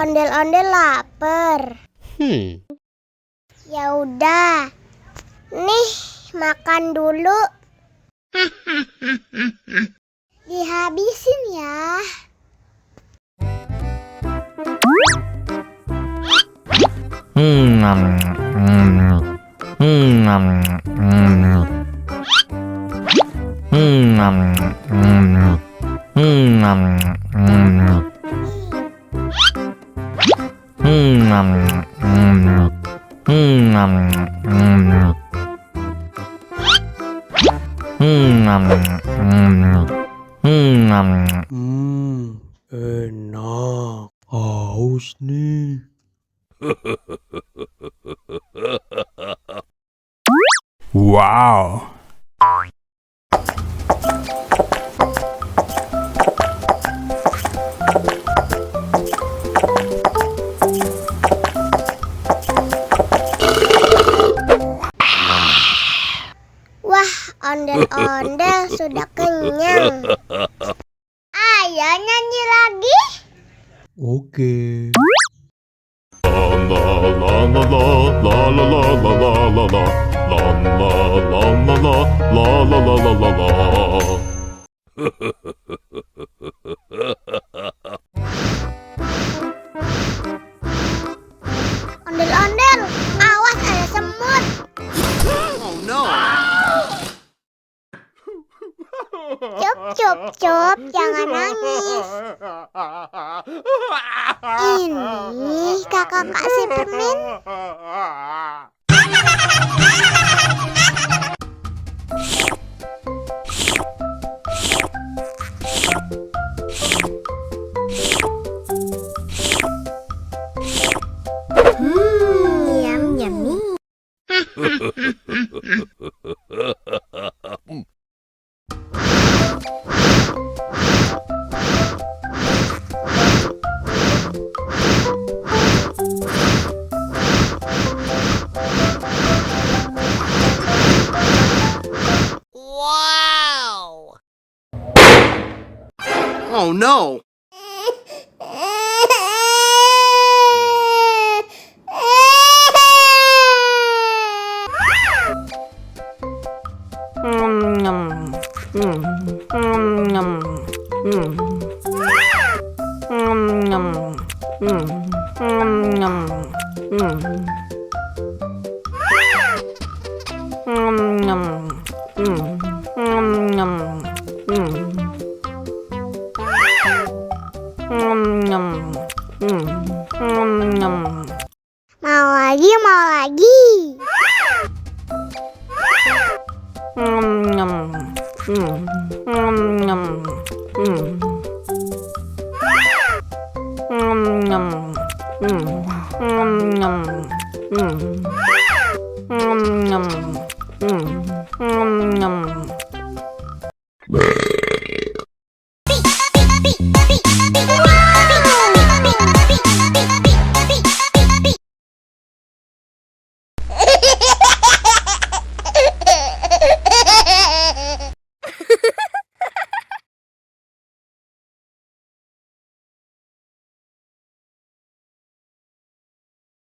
Ondel-ondel lapar. Ya udah. Nih, makan dulu. Dihabisin ya. Enak. Haus nih. Wow. Wah, ondel-ondel sudah kenyang. Ayo nyanyi lagi. Oke. Ondel-ondel, awas ada semut. Oh no. Cup, cup, cup, jangan nangis. Ini kakak kasih permen. Yum, yummy. Wow. Oh no. Mau lagi, mau lagi.